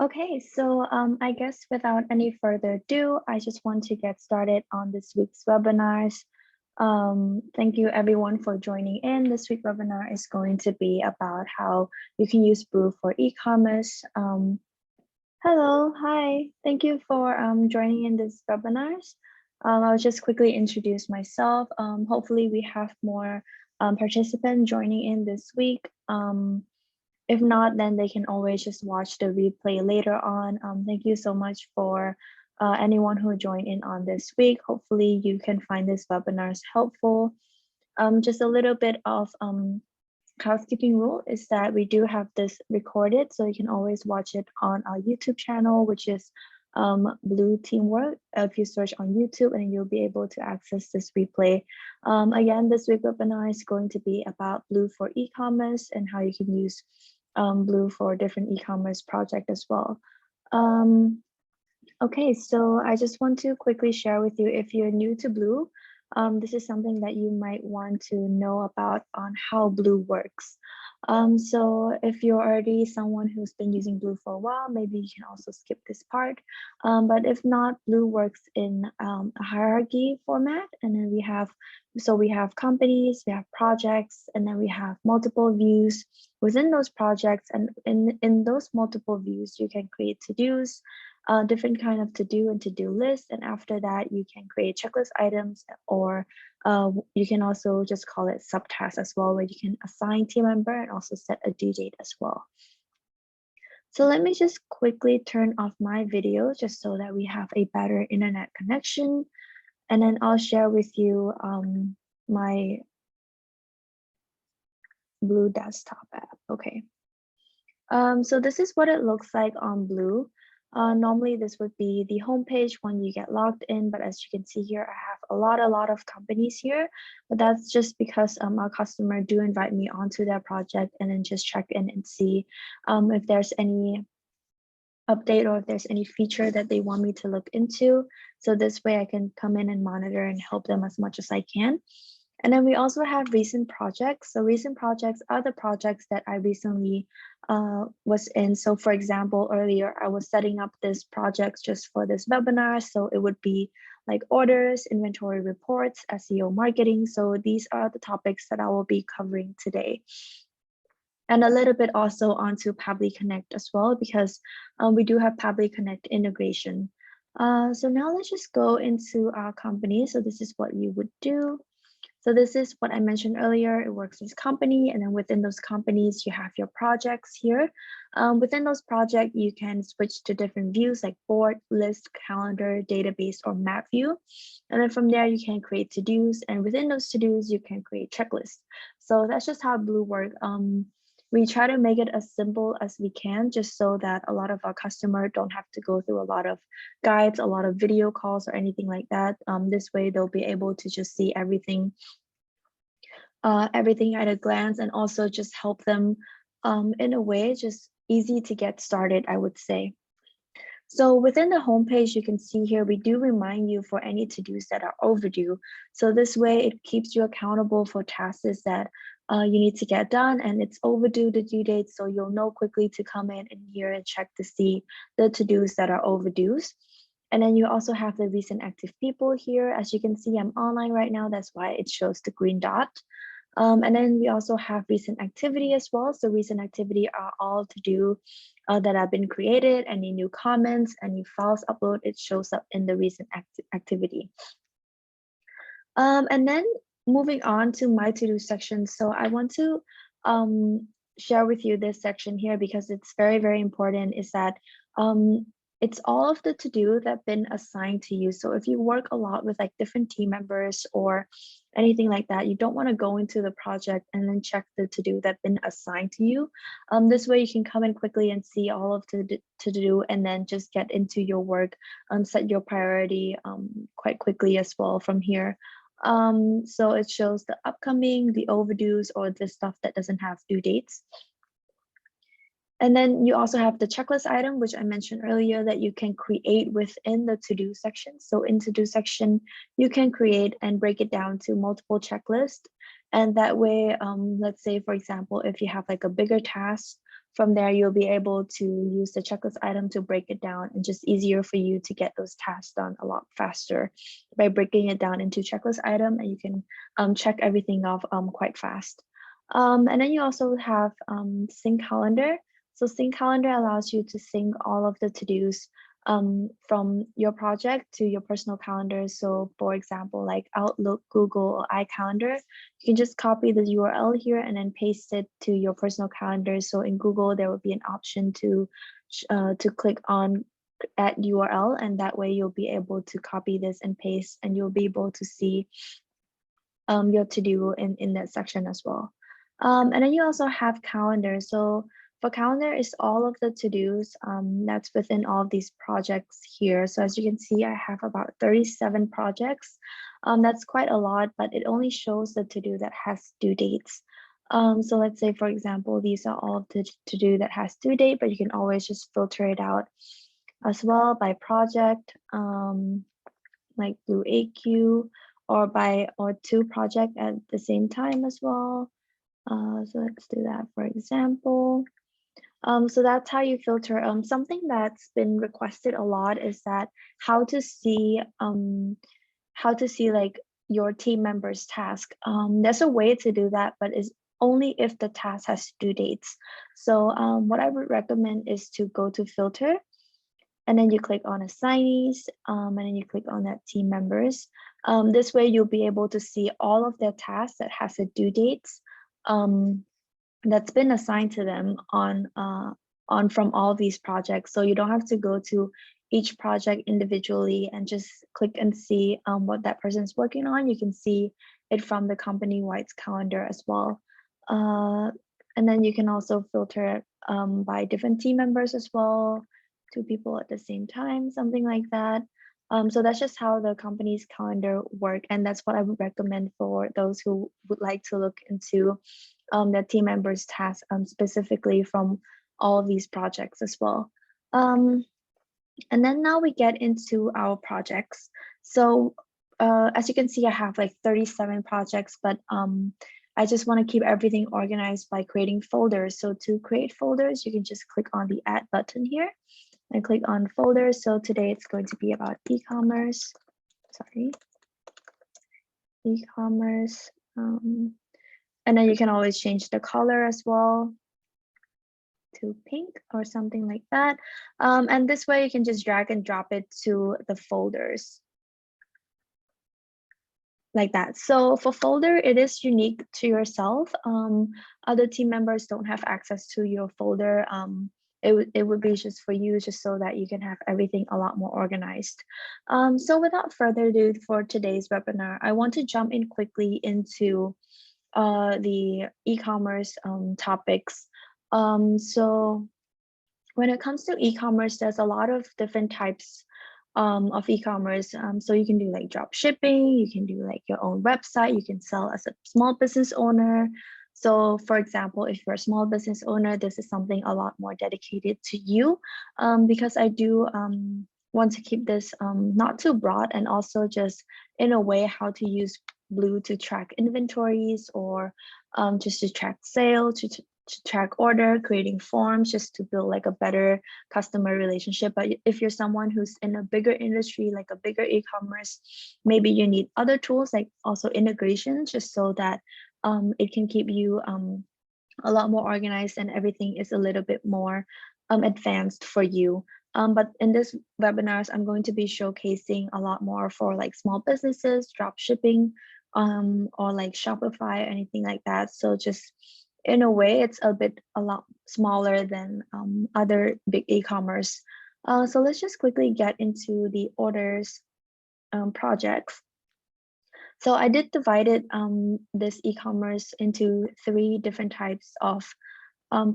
Okay, so I guess without any further ado, I just want to get started on this week's webinars. Thank you everyone for joining in. This week's webinar is going to be about how you can use Brew for e-commerce. Hello, hi, thank you for joining in this webinars. I'll just quickly introduce myself. Hopefully we have more participants joining in this week. If not, then they can always just watch the replay later on. Thank you so much for anyone who joined in on this week. Hopefully you can find this webinars helpful. Just a little bit of housekeeping rule is that we do have this recorded, so you can always watch it on our YouTube channel, which is Blue Teamwork. If you search on YouTube, and you'll be able to access this replay. Again, this week webinar is going to be about Blue for e-commerce and how you can use Blue for different e-commerce project as well. Okay, so I just want to quickly share with you, if you're new to Blue, this is something that you might want to know about on how Blue works. So if you're already someone who's been using Blue for a while, maybe you can also skip this part. But if not, Blue works in a hierarchy format, and then we have companies, we have projects, and then we have multiple views within those projects. And in those multiple views, you can create to-dos, different kind of to-do and to-do lists, and after that you can create checklist items, or you can also just call it subtasks as well, where you can assign team member and also set a due date as well. So let me just quickly turn off my video just so that we have a better internet connection, and then I'll share with you my Blue desktop app. Okay. So this is what it looks like on Blue. Normally this would be the homepage when you get logged in, but as you can see here, I have a lot of companies here, but that's just because our customer do invite me onto their project and then just check in and see if there's any update or if there's any feature that they want me to look into. So this way I can come in and monitor and help them as much as I can. And then we also have recent projects. So recent projects are the projects that I recently was in. So for example, earlier I was setting up this project just for this webinar. So it would be like orders, inventory reports, SEO marketing. So these are the topics that I will be covering today. And a little bit also onto Pabbly Connect as well, because we do have Pabbly Connect integration. So now let's just go into our company. So this is what you would do. So this is what I mentioned earlier. It works as company, and then within those companies, you have your projects here. Within those projects, you can switch to different views like board, list, calendar, database, or map view. And then from there, you can create to-dos, and within those to-dos, you can create checklists. So that's just how Blue works. We try to make it as simple as we can, just so that a lot of our customers don't have to go through a lot of guides, a lot of video calls, or anything like that. This way, they'll be able to just see everything at a glance, and also just help them in a way just easy to get started, I would say. So within the homepage, you can see here, we do remind you for any to-dos that are overdue. So this way it keeps you accountable for tasks that you need to get done and it's overdue the due date. So you'll know quickly to come in here and check to see the to-dos that are overdues. And then you also have the recent active people here. As you can see, I'm online right now. That's why it shows the green dot. And then we also have recent activity as well. So recent activity are all to do that have been created, any new comments, any files upload, it shows up in the recent activity. And then moving on to my to-do section. So I want to share with you this section here because it's very, very important, is that it's all of the to-do that have been assigned to you. So if you work a lot with like different team members or anything like that, you don't want to go into the project and then check the to-do that's been assigned to you. This way you can come in quickly and see all of the to-do and then just get into your work, set your priority quite quickly as well from here. So it shows the upcoming, the overdues, or the stuff that doesn't have due dates. And then you also have the checklist item, which I mentioned earlier, that you can create within the to-do section. So in to-do section, you can create and break it down to multiple checklists. And that way, let's say, for example, if you have like a bigger task from there, you'll be able to use the checklist item to break it down, and just easier for you to get those tasks done a lot faster by breaking it down into checklist item, and you can check everything off quite fast. And then you also have sync calendar. So sync calendar allows you to sync all of the to-dos from your project to your personal calendar. So for example, like Outlook, Google, or iCalendar, you can just copy the URL here and then paste it to your personal calendar. So in Google, there will be an option to click on add URL, and that way you'll be able to copy this and paste, and you'll be able to see your to-do in that section as well. And then you also have calendar. So for calendar is all of the to-dos that's within all of these projects here. So as you can see, I have about 37 projects. That's quite a lot, but it only shows the to-do that has due dates. So let's say, for example, these are all of the to-do that has due date, but you can always just filter it out as well by project, like Blue AQ, or two projects at the same time as well. So let's do that, for example. So that's how you filter. Something that's been requested a lot is that how to see like your team members' task. There's a way to do that, but it's only if the task has due dates. So what I would recommend is to go to filter, and then you click on assignees, and then you click on that team members. This way you'll be able to see all of their tasks that has a due dates that's been assigned to them on from all these projects. So you don't have to go to each project individually and just click and see what that person's working on. You can see it from the company-wide calendar as well. And then you can also filter by different team members as well, 2 people at the same time, something like that. So that's just how the company's calendar work, and that's what I would recommend for those who would like to look into the team members' tasks specifically from all of these projects as well. And then now we get into our projects. So as you can see, I have like 37 projects, but I just want to keep everything organized by creating folders. So to create folders, you can just click on the add button here and click on folders. So today it's going to be about e-commerce, e-commerce. And then you can always change the color as well to pink or something like that. And this way you can just drag and drop it to the folders like that. So for folder, it is unique to yourself. Other team members don't have access to your folder. It would be just for you, just so that you can have everything a lot more organized. So without further ado, for today's webinar, I want to jump in quickly into the e-commerce topics. So when it comes to e-commerce, there's a lot of different types of e-commerce. So you can do like drop shipping, you can do like your own website, you can sell as a small business owner. So for example, if you're a small business owner, this is something a lot more dedicated to you, because I do want to keep this not too broad, and also just in a way how to use Blue to track inventories, or just to track sales, to track order, creating forms, just to build like a better customer relationship. But if you're someone who's in a bigger industry, like a bigger e-commerce, maybe you need other tools like also integration, just so that it can keep you a lot more organized and everything is a little bit more advanced for you. But in this webinars, I'm going to be showcasing a lot more for like small businesses, drop shipping, or like Shopify, anything like that. So just in a way, it's a lot smaller than other big e-commerce. So let's just quickly get into the orders projects. So I did divide it, this e-commerce into 3 different types of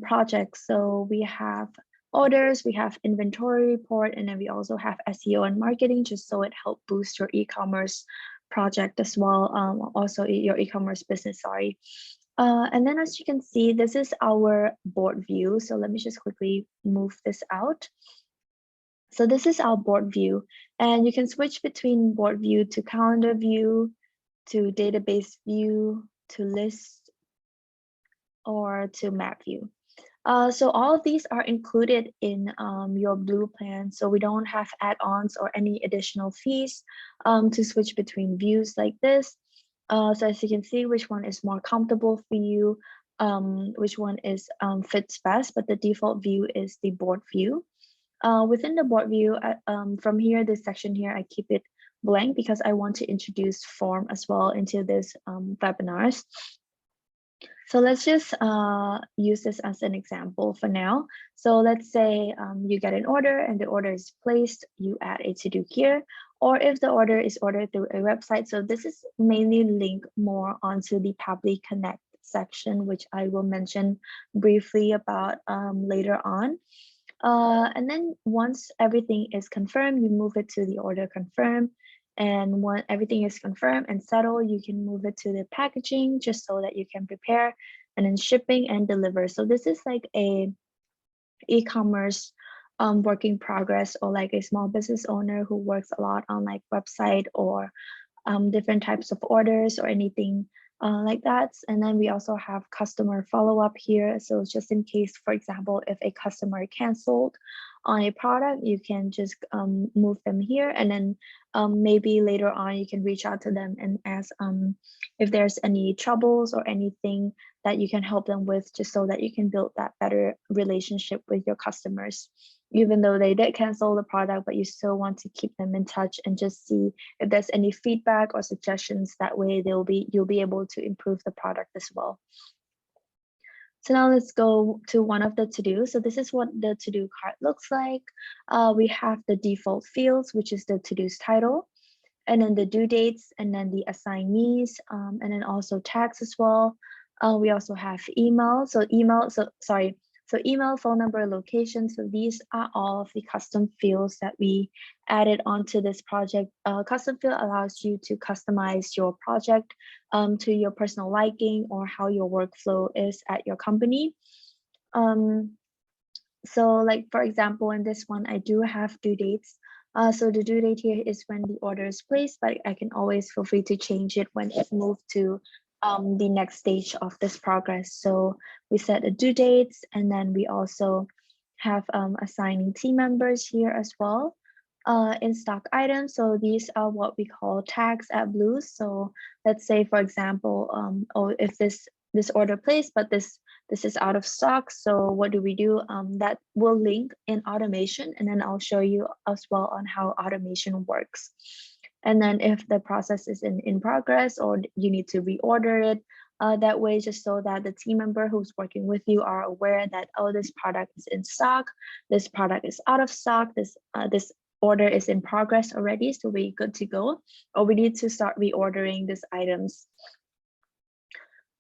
projects. So we have orders, we have inventory report, and then we also have SEO and marketing, just so it helps boost your e-commerce project as well, also your e-commerce business, sorry. And then as you can see, this is our board view. So let me just quickly move this out. So this is our board view, and you can switch between board view to calendar view, to database view, to list, or to map view. So all of these are included in your Blue plan. So we don't have add-ons or any additional fees to switch between views like this. So as you can see, which one is more comfortable for you, which one is fits best, but the default view is the board view. Within the board view, from here, this section here, I keep it blank because I want to introduce form as well into this webinars. So let's just use this as an example for now. So let's say you get an order and the order is placed, you add a to-do here, or if the order is ordered through a website. So this is mainly linked more onto the Pabbly Connect section, which I will mention briefly about later on. And then once everything is confirmed, you move it to the order confirm. And when everything is confirmed and settled, you can move it to the packaging just so that you can prepare and then shipping and deliver. So this is like a e-commerce work in progress, or like a small business owner who works a lot on like website or different types of orders or anything like that. And then we also have customer follow-up here. So just in case, for example, if a customer canceled on a product, you can just move them here, and then maybe later on you can reach out to them and ask if there's any troubles or anything that you can help them with, just so that you can build that better relationship with your customers. Even though they did cancel the product, but you still want to keep them in touch and just see if there's any feedback or suggestions. That way you'll be able to improve the product as well. So now let's go to one of the to-do. So this is what the to-do card looks like. We have the default fields, which is the to-do's title, and then the due dates, and then the assignees, and then also tags as well. We also have email. So email, phone number, location. So these are all of the custom fields that we added onto this project. Custom field allows you to customize your project to your personal liking or how your workflow is at your company. So like, for example, in this one, I do have due dates. So the due date here is when the order is placed, but I can always feel free to change it when it's moved to the next stage of this progress. So we set the due dates, and then we also have assigning team members here as well. In stock items, so these are what we call tags at Blue. So let's say, for example, if this order placed, but this is out of stock. So what do we do? That will link in automation, and then I'll show you as well on how automation works. And then if the process is in progress, or you need to reorder it, that way, just so that the team member who's working with you are aware that, oh, this product is in stock, this product is out of stock, this order is in progress already, so we're good to go, or we need to start reordering these items.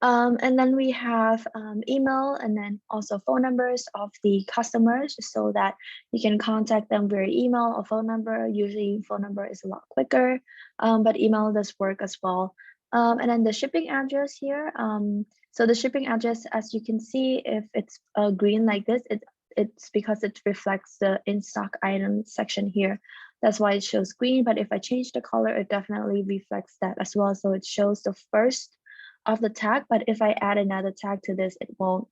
And then we have email, and then also phone numbers of the customers, so that you can contact them via email or phone number. Usually phone number is a lot quicker, but email does work as well. And then the shipping address here. So the shipping address, as you can see, if it's green like this, it's because it reflects the in-stock item section here. That's why it shows green, but if I change the color, it definitely reflects that as well. So it shows the first of the tag, but if I add another tag to this, it won't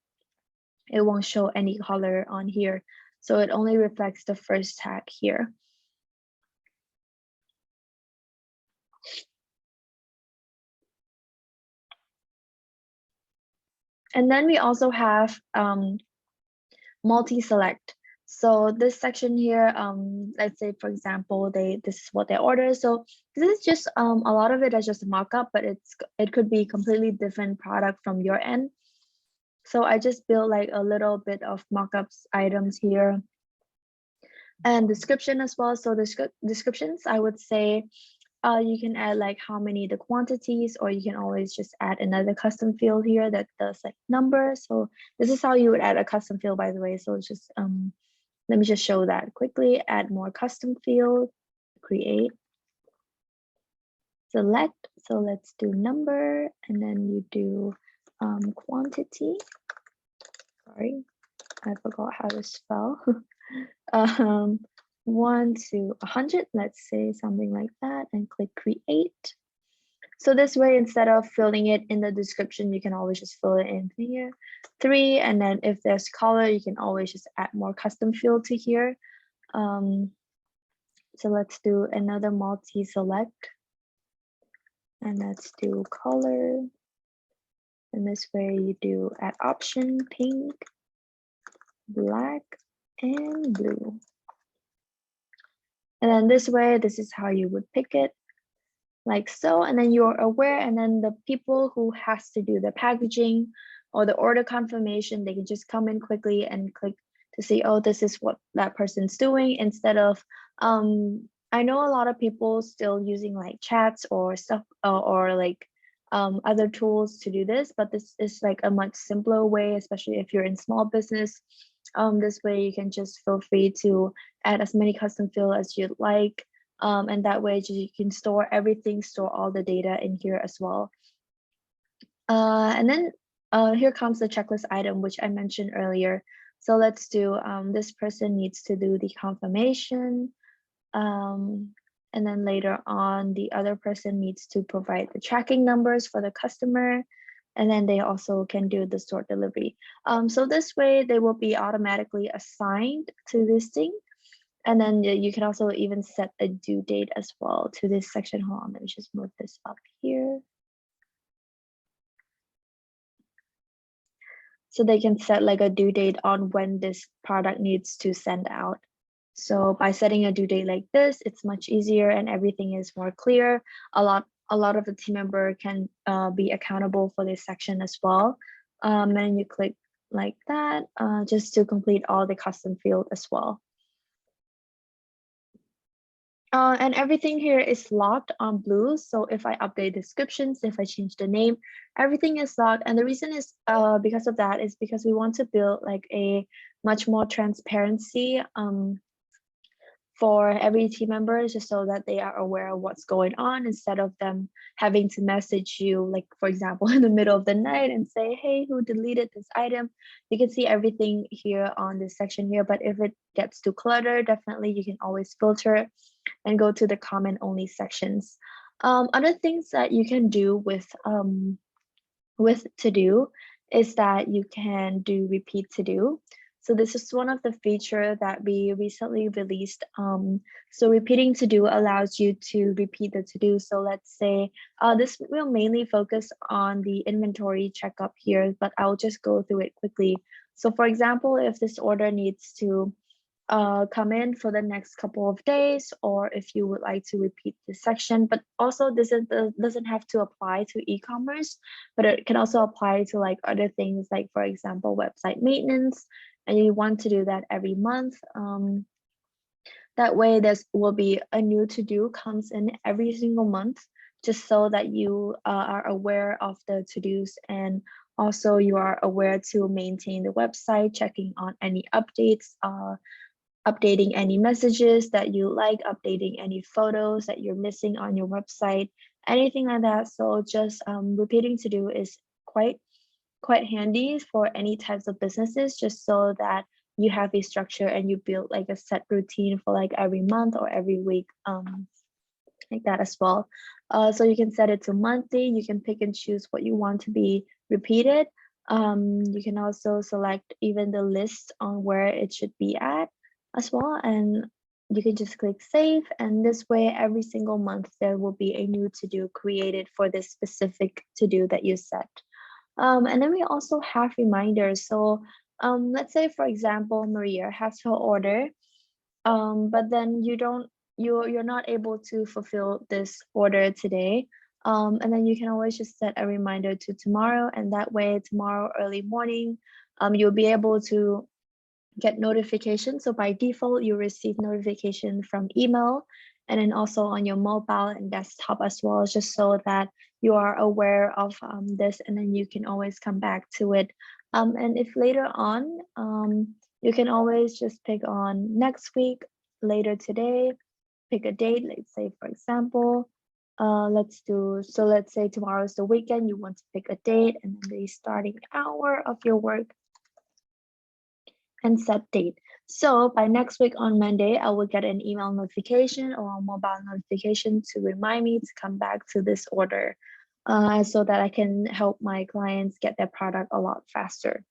show any color on here. So it only reflects the first tag here. And then we also have multi-select. So this section here, let's say, for example, this is what they order. So this is just a lot of it is just a mock-up, but it could be completely different product from your end. So I just built like a little bit of mock-ups items here, and description as well. So the descriptions, I would say, you can add like how many the quantities, or you can always just add another custom field here that does like numbers. So this is how you would add a custom field, by the way. So it's just let me just show that quickly. Add more custom field, create, select. So let's do number, and then you do quantity. Sorry, I forgot how to spell. 1 to 100, let's say something like that, and click create. So this way, instead of filling it in the description, you can always just fill it in here, 3, and then if there's color, you can always just add more custom field to here. So let's do another multi-select, and let's do color. And this way you do add option, pink, black, and blue. And then this way, this is how you would pick it, like so. And then you're aware, and then the people who has to do the packaging or the order confirmation, they can just come in quickly and click to see, oh, this is what that person's doing, instead of, I know a lot of people still using like chats or stuff, or like other tools to do this, but this is like a much simpler way, especially if you're in small business. This way you can just feel free to add as many custom field as you'd like. And that way you can store everything, store all the data in here as well. And then here comes the checklist item, which I mentioned earlier. So let's do, this person needs to do the confirmation. And then later on, the other person needs to provide the tracking numbers for the customer. And then they also can do the sort delivery. So this way they will be automatically assigned to this thing. And then you can also even set a due date as well to this section. Hold on, let me just move this up here. So they can set like a due date on when this product needs to send out. So by setting a due date like this, it's much easier and everything is more clear. A lot of the team member can be accountable for this section as well. And you click like that just to complete all the custom field as well. And everything here is locked on blue. So if I update descriptions, if I change the name, everything is locked. And the reason is because of that is because we want to build like a much more transparency for every team member, just so that they are aware of what's going on, instead of them having to message you, like for example, in the middle of the night and say, hey, who deleted this item? You can see everything here on this section here, but if it gets too cluttered, definitely you can always filter and go to the comment only sections. Other things that you can do with to do is that you can do repeat to do. So this is one of the feature that we recently released. So repeating to do allows you to repeat the to do. So let's say this will mainly focus on the inventory checkup here, but I'll just go through it quickly. So for example, if this order needs to come in for the next couple of days, or if you would like to repeat this section, but also this doesn't have to apply to e-commerce, but it can also apply to like other things, like for example, website maintenance, and you want to do that every month. That way there will be a new to-do comes in every single month, just so that you are aware of the to-dos, and also you are aware to maintain the website, checking on any updates, updating any messages that you like, updating any photos that you're missing on your website, anything like that. So just repeating to do is quite handy for any types of businesses, just so that you have a structure and you build like a set routine for like every month or every week, like that as well. So you can set it to monthly. You can pick and choose what you want to be repeated. You can also select even the list on where it should be at as well, and you can just click save, and this way every single month there will be a new to-do created for this specific to-do that you set. And then we also have reminders. So let's say for example Maria has her order, but then you're not able to fulfill this order today, and then you can always just set a reminder to tomorrow, and that way tomorrow early morning you'll be able to get notifications. So by default, you receive notification from email, and then also on your mobile and desktop as well, just so that you are aware of this, and then you can always come back to it. And if later on, you can always just pick on next week, later today, pick a date, let's say for example, let's say tomorrow is the weekend, you want to pick a date and then the starting hour of your work, and set date. So by next week on Monday, I will get an email notification or a mobile notification to remind me to come back to this order. so that I can help my clients get their product a lot faster.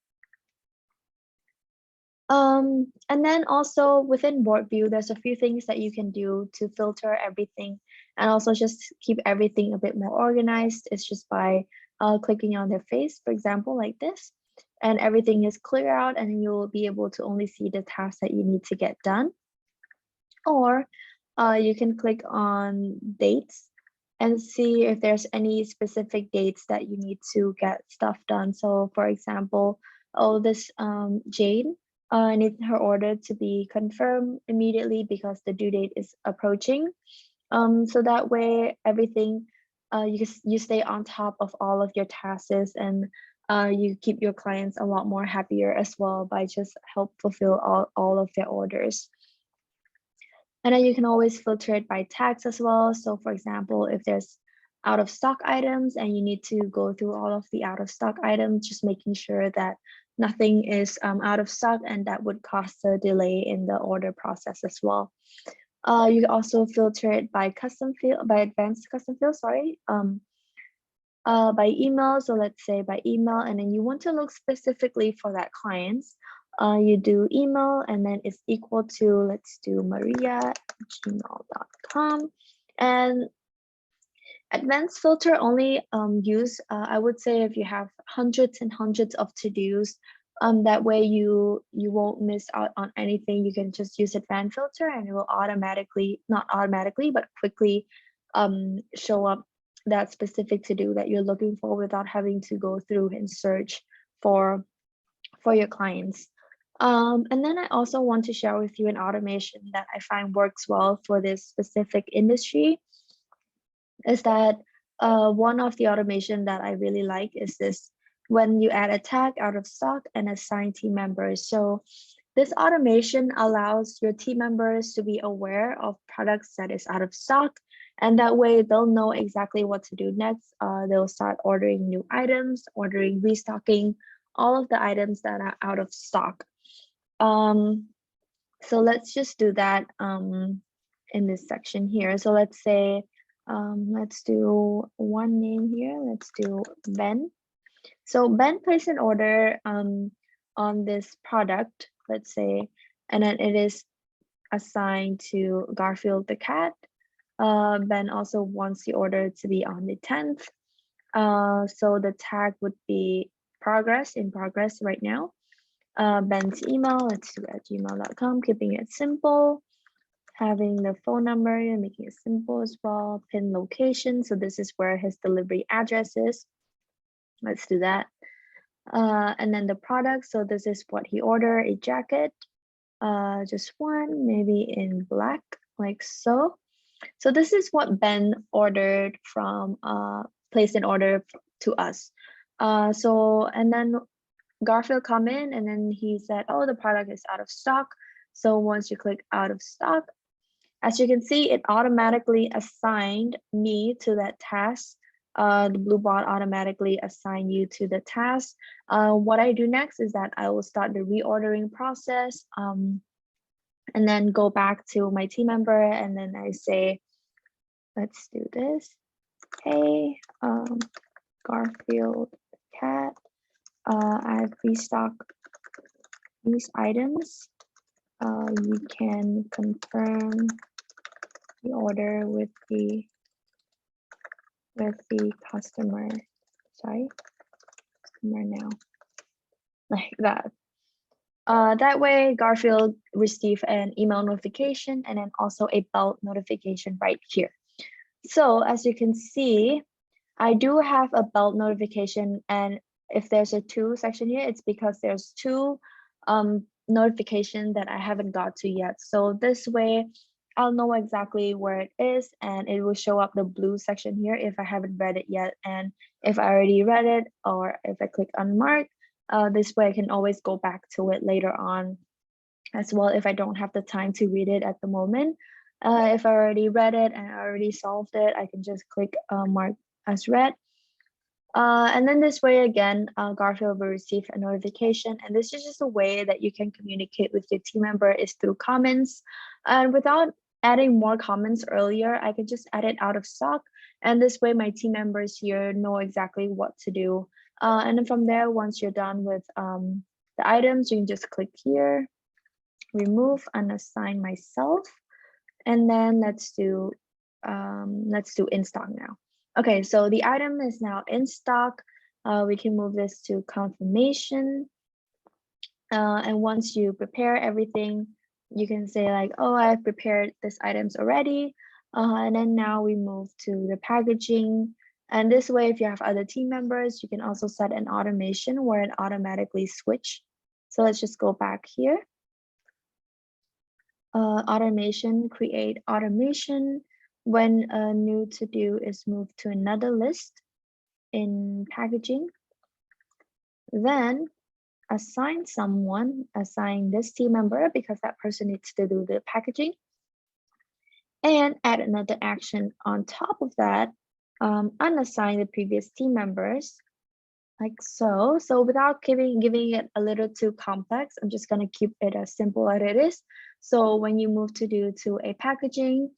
And then also within board view, there's a few things that you can do to filter everything and also just keep everything a bit more organized. It's just by clicking on their face, for example, like this, and everything is clear out and you'll be able to only see the tasks that you need to get done. Or you can click on dates and see if there's any specific dates that you need to get stuff done. So for example, this Jane needs her order to be confirmed immediately because the due date is approaching. So that way everything, you stay on top of all of your tasks and you keep your clients a lot more happier as well by just help fulfill all of their orders. And then you can always filter it by tags as well. So for example, if there's out of stock items and you need to go through all of the out of stock items, just making sure that nothing is out of stock, and that would cause a delay in the order process as well. You can also filter it by advanced custom field, sorry, by email. So let's say by email, and then you want to look specifically for that clients. You do email and then it's equal to, let's do maria@gmail.com. And advanced filter only use, I would say, if you have hundreds and hundreds of to-dos, that way you won't miss out on anything. You can just use advanced filter and it will automatically, not automatically, but quickly show up that specific to-do that you're looking for without having to go through and search for your clients. And then I also want to share with you an automation that I find works well for this specific industry. Is that one of the automation that I really like is this: when you add a tag out of stock and assign team members. So this automation allows your team members to be aware of products that is out of stock, and that way they'll know exactly what to do next. They'll start ordering new items, ordering, restocking all of the items that are out of stock. So let's just do that in this section here. So let's say, let's do one name here. Let's do Ben. So Ben placed an order on this product, let's say, and then it is assigned to Garfield the cat. Ben also wants the order to be on the 10th. So the tag would be in progress right now. Ben's email, let's do @gmail.com, keeping it simple. Having the phone number, making it simple as well. Pin location, so this is where his delivery address is. Let's do that. And then the product, so this is what he ordered: a jacket, just one, maybe in black, like so. So this is what Ben ordered from, placed an order to us. So, and then Garfield come in and then he said, oh, the product is out of stock. So once you click out of stock, as you can see, it automatically assigned me to that task. The blue bot automatically assign you to the task. What I do next is that I will start the reordering process, and then go back to my team member, and then I say, let's do this. Hey, Garfield cat, I've restocked these items. You can confirm the order with the customer. Sorry, customer now, like that. That way, Garfield receive an email notification and then also a bell notification right here. So as you can see, I do have a bell notification, and if there's a to section here, it's because there's two notification that I haven't got to yet. So this way, I'll know exactly where it is, and it will show up the blue section here if I haven't read it yet. And if I already read it, or if I click on mark, this way I can always go back to it later on as well if I don't have the time to read it at the moment. If I already read it and I already solved it, I can just click mark as read. And then this way again, Garfield will receive a notification. And this is just a way that you can communicate with your team member, is through comments. And without adding more comments earlier, I can just add it out of stock And this way my team members here know exactly what to do. And then from there, once you're done with the items, you can just click here, remove, unassign myself, and then let's do in stock now. Okay, so the item is now in stock. We can move this to confirmation. And once you prepare everything, you can say like, oh, I've prepared these items already. And then now we move to the packaging. And this way, if you have other team members, you can also set an automation where it automatically switch. So let's just go back here. Automation, create automation when a new to-do is moved to another list in packaging. Then assign someone, assign this team member because that person needs to do the packaging, and add another action on top of that, unassign the previous team members like so. So without giving it a little too complex, I'm just going to keep it as simple as it is. So when you move to do to a packaging,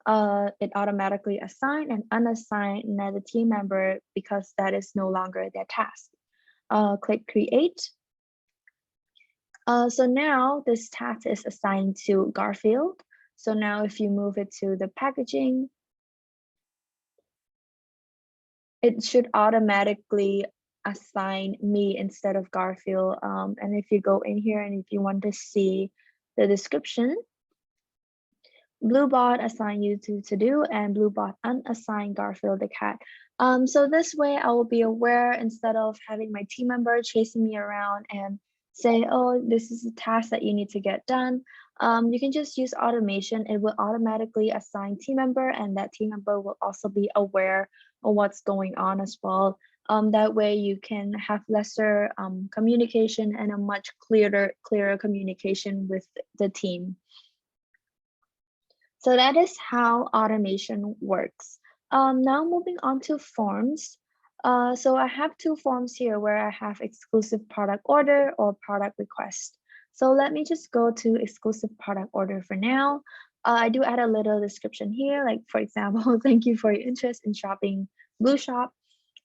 it automatically assign and unassign another team member because that is no longer their task. Click create. So now this task is assigned to Garfield. So now if you move it to the packaging, it should automatically assign me instead of Garfield. And if you go in here and if you want to see the description, Bluebot assign you to do and Bluebot unassign Garfield the cat. So this way I will be aware instead of having my team member chasing me around and say, oh, this is a task that you need to get done. You can just use automation. It will automatically assign team member and that team member will also be aware of what's going on as well. That way you can have lesser communication and a much clearer communication with the team. So that is how automation works. Now moving on to forms. So I have two forms here where I have exclusive product order or product request. So let me just go to exclusive product order for now. I do add a little description here, like for example, thank you for your interest in shopping Blue Shop.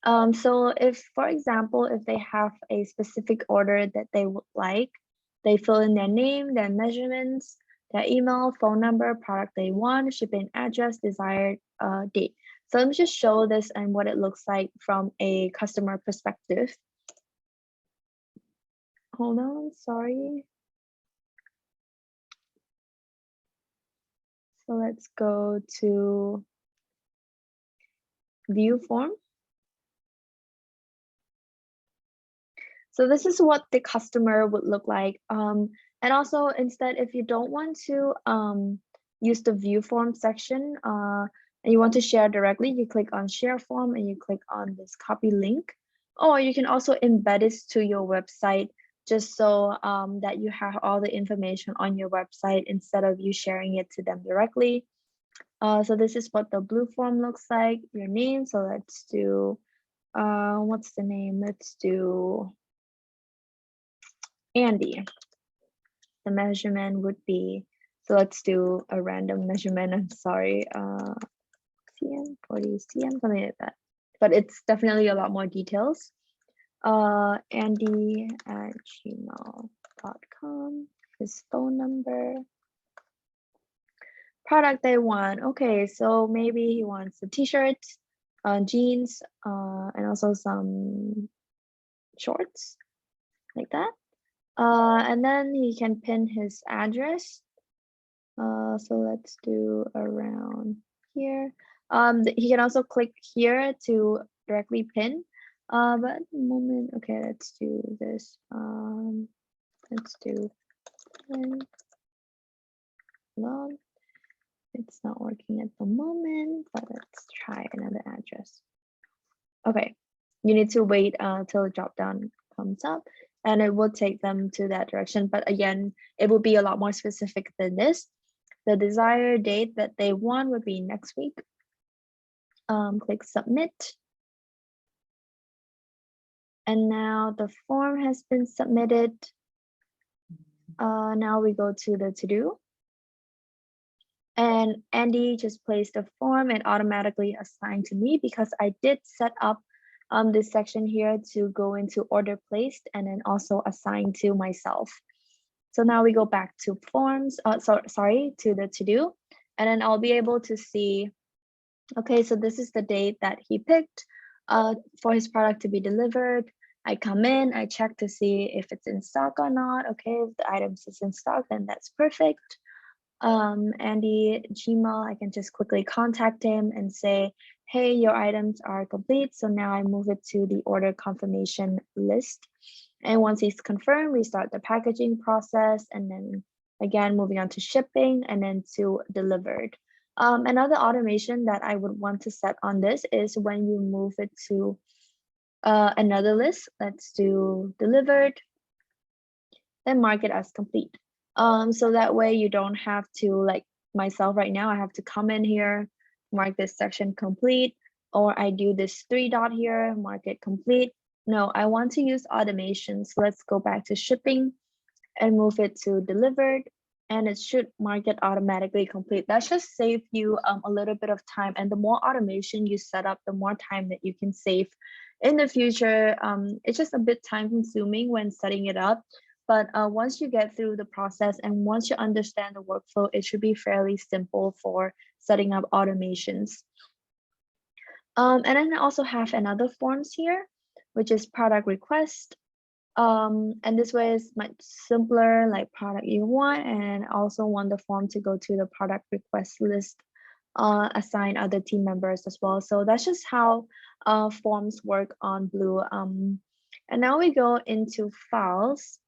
So if, for example, if they have a specific order that they would like, they fill in their name, their measurements, their email, phone number, product they want, shipping address, desired date. So let me just show this and what it looks like from a customer perspective. Hold on, sorry. So let's go to view form. So this is what the customer would look like. And also instead, if you don't want to use the view form section and you want to share directly, you click on share form and you click on this copy link. Or you can also embed it to your website just so that you have all the information on your website instead of you sharing it to them directly. So this is what the blue form looks like, your name. So let's do, what's the name? Let's do Andy. The measurement would be, so let's do a random measurement, I'm sorry, cm, 40 cm, something like that. But it's definitely a lot more details. Andy@gmail.com, his phone number. Product they want, okay, so maybe he wants a t-shirt, jeans, and also some shorts, like that. And then he can pin his address. So let's do around here. He can also click here to directly pin. But at the moment, okay, let's do this. Let's do pin. Log. It's not working at the moment, but let's try another address. Okay, you need to wait till the drop down comes up and it will take them to that direction. But again, it will be a lot more specific than this. The desired date that they want would be next week. Click submit. And now the form has been submitted. Now we go to the to-do. And Andy just placed a form and automatically assigned to me because I did set up this section here to go into order placed and then also assign to myself. So now we go back to forms, sorry, to the to-do, and then I'll be able to see, okay, so this is the date that he picked for his product to be delivered. I come in, I check to see if it's in stock or not. Okay, if the items is in stock, then that's perfect. Andy Gmail, I can just quickly contact him and say, hey, your items are complete. So now I move it to the order confirmation list. And once he's confirmed, we start the packaging process and then again, moving on to shipping and then to delivered. Another automation that I would want to set on this is when you move it to another list, let's do delivered, then mark it as complete. So that way you don't have to, like myself right now, I have to come in here, mark this section complete, or I do this 3 dot here, mark it complete. No, I want to use automation. So let's go back to shipping and move it to delivered, and it should mark it automatically complete. That just save you a little bit of time, and the more automation you set up, the more time that you can save in the future. It's just a bit time consuming when setting it up, but once you get through the process and once you understand the workflow, it should be fairly simple for setting up automations. And then I also have another forms here, which is product request. And this way is much simpler, like product you want, and also want the form to go to the product request list, assign other team members as well. So that's just how forms work on Blue. And now we go into files.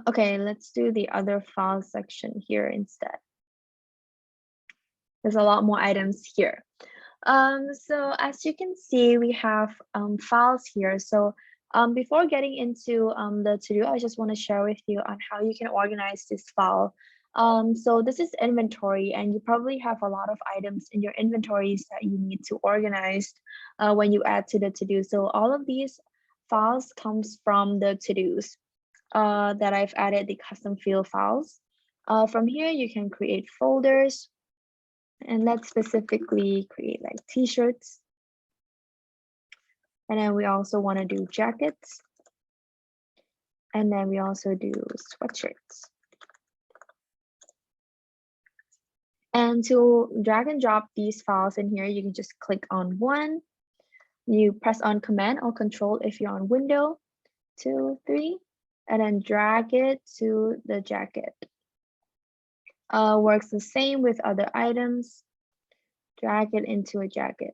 Okay, let's do the other file section here instead. There's a lot more items here. So as you can see, we have files here. So before getting into the to-do, I just want to share with you on how you can organize this file. So this is inventory, and you probably have a lot of items in your inventories that you need to organize when you add to the to-do. So all of these files comes from the to-dos that I've added the custom field files. From here, you can create folders. And let's specifically create like t-shirts. And then we also want to do jackets. And then we also do sweatshirts. And to drag and drop these files in here, you can just click on one. You press on Command or Control if you're on Window, 2, 3, and then drag it to the jacket. Works the same with other items. Drag it into a jacket.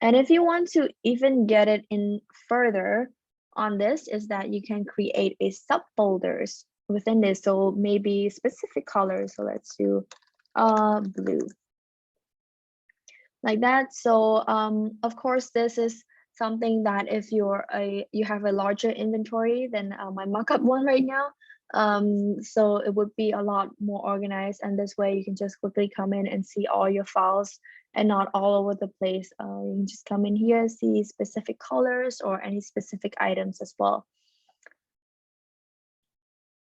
And if you want to even get it in further on this, is that you can create a subfolders within this. So maybe specific colors. So let's do blue. Like that. So of course, this is something that if you have a larger inventory than my mockup one right now, so it would be a lot more organized, and this way you can just quickly come in and see all your files and not all over the place. You can just come in here, see specific colors or any specific items as well.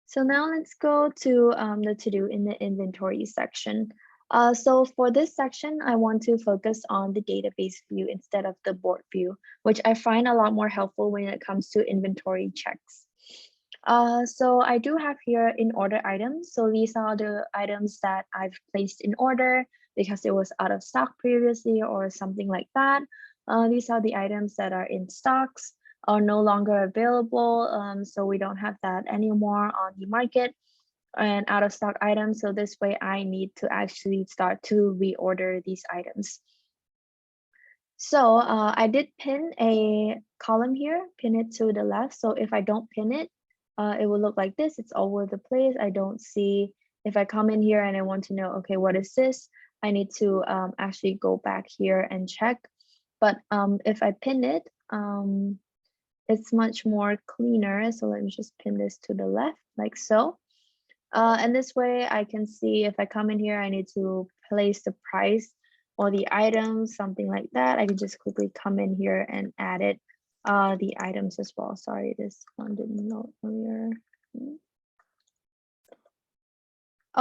So now let's go to the to-do in the inventory section. So for this section, I want to focus on the database view instead of the board view, which I find a lot more helpful when it comes to inventory checks. So I do have here in order items. So these are the items that I've placed in order because it was out of stock previously or something like that. These are the items that are in stocks, are no longer available. So we don't have that anymore on the market and out of stock items. So this way I need to actually start to reorder these items. So I did pin a column here, pin it to the left. So if I don't pin it, it will look like this. It's all over the place. I don't see, if I come in here and I want to know, okay, what is this? I need to actually go back here and check. But if I pin it, it's much more cleaner. So let me just pin this to the left like so. And this way I can see if I come in here, I need to place the price or the items, something like that. I can just quickly come in here and add it, the items as well. Sorry, this one didn't load earlier.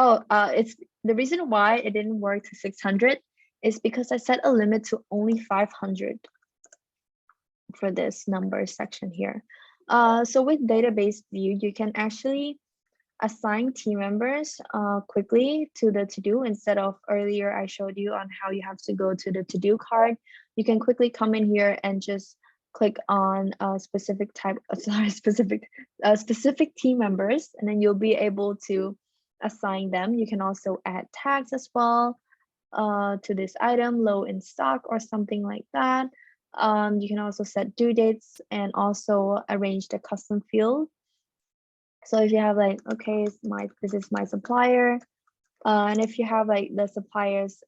Oh, it's the reason why it didn't work to 600 is because I set a limit to only 500 for this number section here. So with database view, you can actually assign team members quickly to the to-do instead of earlier I showed you on how you have to go to the to-do card. You can quickly come in here and just click on a specific type, specific team members, and then you'll be able to assign them. You can also add tags as well to this item, low in stock or something like that. You can also set due dates and also arrange the custom field. So if you have like, okay, this is my supplier, and if you have like the supplier's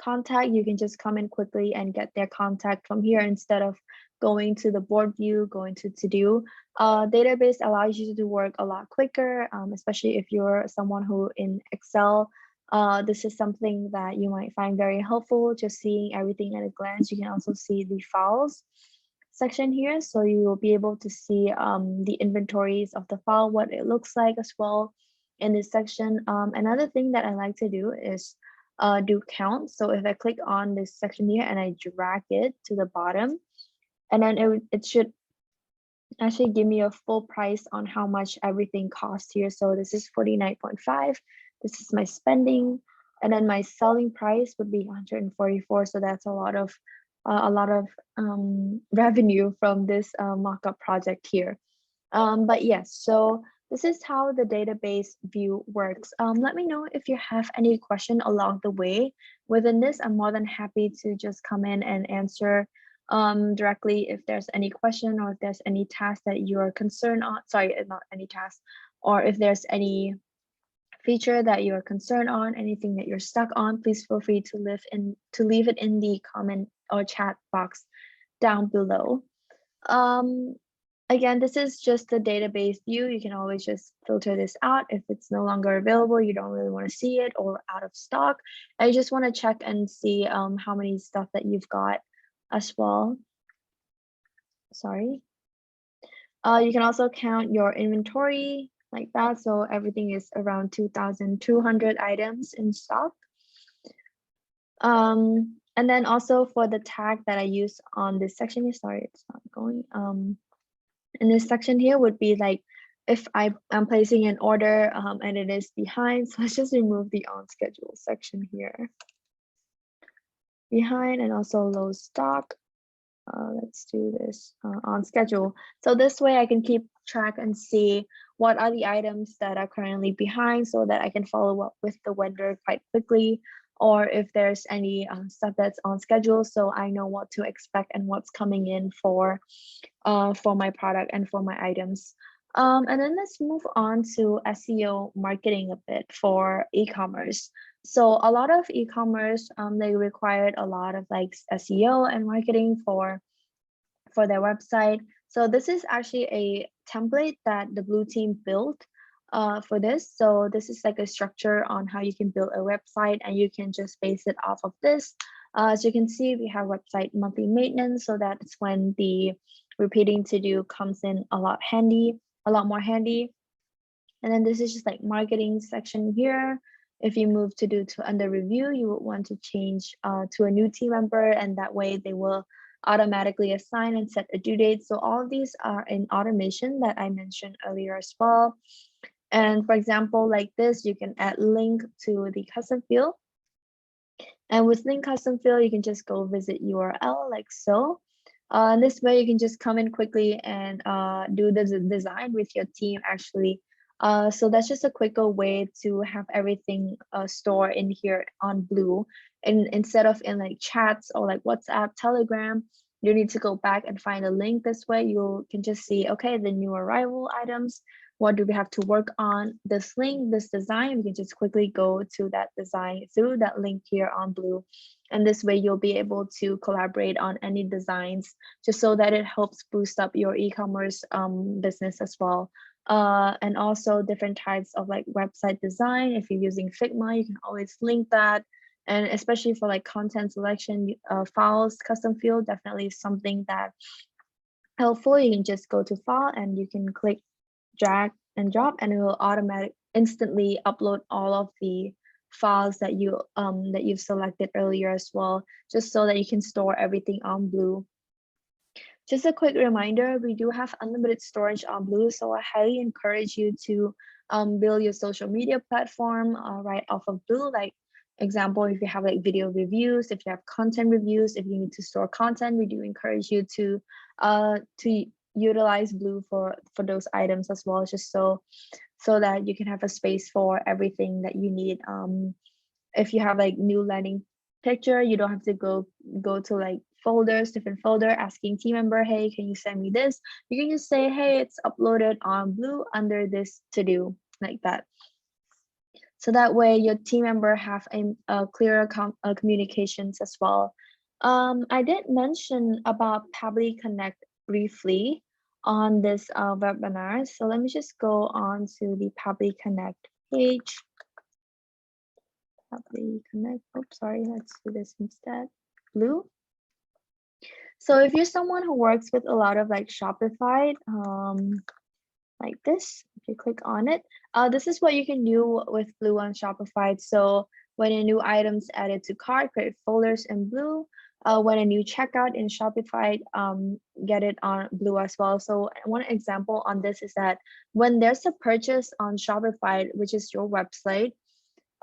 contact, you can just come in quickly and get their contact from here instead of going to the board view, going to do. Database allows you to work a lot quicker, especially if you're someone who in Excel, this is something that you might find very helpful, just seeing everything at a glance. You can also see the files section here, so you will be able to see the inventories of the file, what it looks like as well in this section. Another thing that I like to do is do count. So if I click on this section here and I drag it to the bottom, and then it should actually give me a full price on how much everything costs here. So this is 49.5. This is my spending, and then my selling price would be 144. So that's a lot of revenue from this mockup project here. But yes, so this is how the database view works. Let me know if you have any question along the way. Within this, I'm more than happy to just come in and answer directly if there's any question or if there's any task that you're concerned on. Sorry, not any task, or if there's any feature that you're concerned on, anything that you're stuck on, please feel free to leave it in the comment or chat box down below. Again, this is just the database view. You can always just filter this out if it's no longer available, you don't really want to see it, or out of stock. I just want to check and see how many stuff that you've got as well. Sorry. You can also count your inventory like that. So everything is around 2,200 items in stock. And then also for the tag that I use on this section here, sorry, it's not going. In this section here would be like, if I'm placing an order and it is behind, so let's just remove the on schedule section here. Behind and also low stock. Let's do this on schedule. So this way I can keep track and see what are the items that are currently behind so that I can follow up with the vendor quite quickly, or if there's any stuff that's on schedule, so I know what to expect and what's coming in for my product and for my items. And then let's move on to SEO marketing a bit for e-commerce. So a lot of e-commerce, they required a lot of like SEO and marketing for their website. So this is actually a template that the Blue team built for this. So this is like a structure on how you can build a website, and you can just base it off of this. As you can see, we have website monthly maintenance, so that's when the repeating to do comes in a lot more handy. And then this is just like marketing section here. If you move to do to under review, you would want to change to a new team member, and that way they will automatically assign and set a due date. So all of these are in automation that I mentioned earlier as well. And for example, like this, you can add link to the custom field. And with link custom field, you can just go visit URL like so. And this way you can just come in quickly and do the design with your team actually. So that's just a quicker way to have everything stored in here on Blue. And instead of in like chats or like WhatsApp, Telegram, you need to go back and find a link. This way you can just see, okay, the new arrival items, what do we have to work on? This link, this design, we can just quickly go to that design through that link here on Blue. And this way you'll be able to collaborate on any designs, just so that it helps boost up your e-commerce business as well. And also different types of like website design. If you're using Figma, you can always link that. And especially for like content selection, files, custom field, definitely something that helpful. You can just go to file and you can click, drag, and drop, and it will instantly upload all of the files that you've selected earlier as well, just so that you can store everything on Blue. Just a quick reminder, we do have unlimited storage on Blue, so I highly encourage you to build your social media platform right off of Blue. Like example, if you have like video reviews, if you have content reviews, if you need to store content, we do encourage you to utilize Blue for those items as well, just so that you can have a space for everything that you need. If you have like new landing picture, you don't have to go to like different folder, asking team member, hey, can you send me this? You can just say, hey, it's uploaded on Blue under this to do, like that. So that way your team member have a clearer communications as well. I did mention about Pabbly Connect briefly on this webinar. So let me just go on to the Pabbly Connect page. Pabbly Connect, oops, sorry, let's do this instead. Blue. So if you're someone who works with a lot of like Shopify, like this, if you click on it, this is what you can do with Blue on Shopify. So when a new item's added to cart, create folders in Blue. When a new checkout in Shopify, get it on Blue as well. So one example on this is that when there's a purchase on Shopify, which is your website,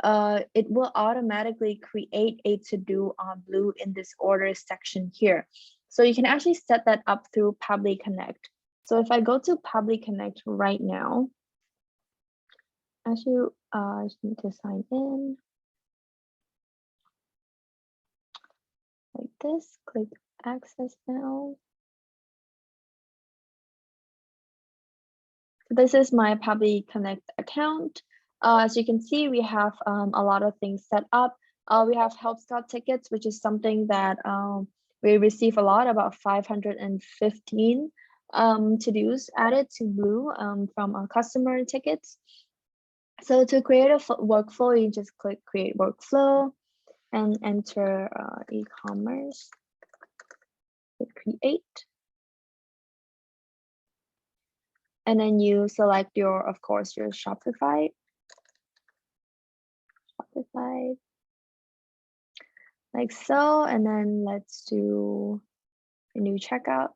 it will automatically create a to-do on Blue in this orders section here. So you can actually set that up through Pabbly Connect. So if I go to Pabbly Connect right now, actually, I just need to sign in. Like this, click access now. So this is my Pabbly Connect account. As you can see, we have a lot of things set up. We have Help Scout tickets, which is something that we receive a lot, about 515 to-dos added to Blue from our customer tickets. So to create a workflow, you just click Create Workflow and enter e-commerce. Click Create. And then you select your, of course, your Shopify. Like so, and then let's do a new checkout.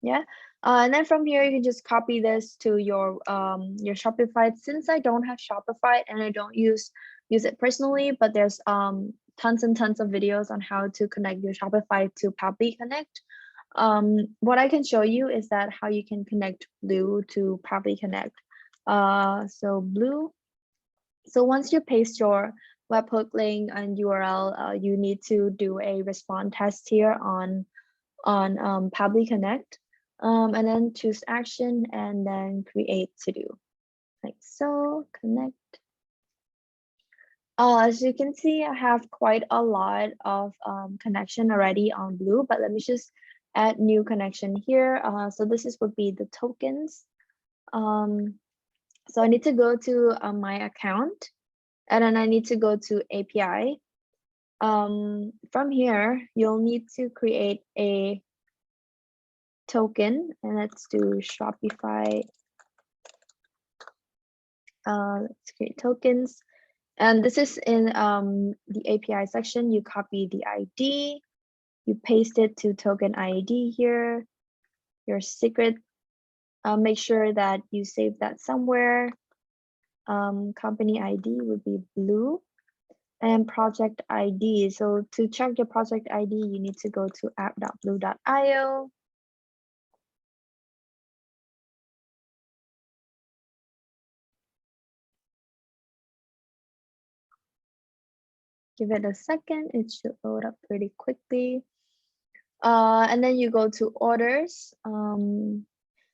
Yeah, and then from here you can just copy this to your Shopify. Since I don't have Shopify and I don't use it personally, but there's tons and tons of videos on how to connect your Shopify to Pabbly Connect. What I can show you is that how you can connect Blue to Pabbly Connect. So Blue. So once you paste your webhook link and URL, you need to do a response test here on Pabbly Connect, and then choose action and then create to do, like so. Connect. As you can see, I have quite a lot of connection already on Blue, but let me just add new connection here. So this would be the tokens. So I need to go to my account, and then I need to go to API. From here, you'll need to create a token, and let's do Shopify. Let's create tokens, and this is in the API section. You copy the ID, you paste it to token ID here, your secret. Make sure that you save that somewhere. Company ID would be Blue, and project ID. So to check your project ID, you need to go to app.blue.io. Give it a second, it should load up pretty quickly. And then you go to orders, and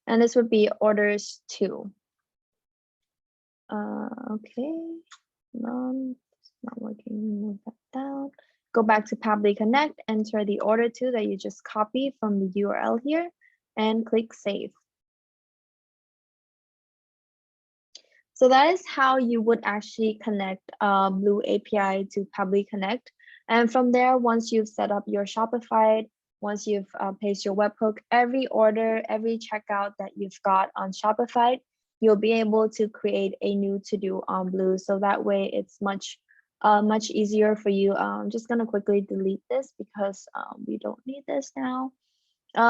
this would be orders 2. Okay, it's not working, move that down. Go back to Pabbly Connect, enter the order 2 that you just copied from the URL here, and click save. So that is how you would actually connect Blue API to Pabbly Connect. And from there, once you've set up your Shopify, once you've pasted your webhook, every order, every checkout that you've got on Shopify, you'll be able to create a new to-do on Blue. So that way it's much easier for you. I'm just gonna quickly delete this because we don't need this now.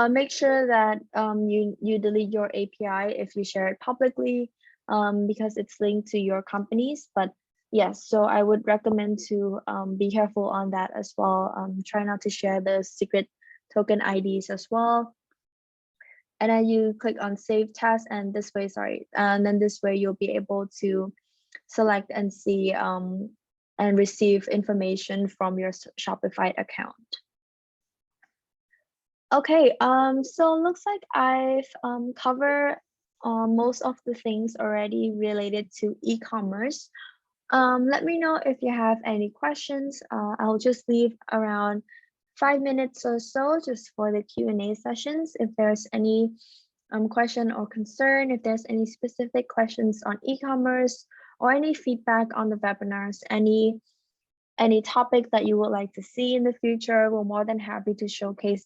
Make sure that you delete your API if you share it publicly, because it's linked to your companies. But yes, so I would recommend to be careful on that as well. Try not to share the secret token IDs as well. And then you click on save task, and this way, and then this way you'll be able to select and see and receive information from your Shopify account. Okay, so looks like I've covered most of the things already related to e-commerce. Let me know if you have any questions. I'll just leave around 5 minutes or so just for the Q&A sessions. If there's any question or concern, if there's any specific questions on e-commerce or any feedback on the webinars, any topic that you would like to see in the future, we're more than happy to showcase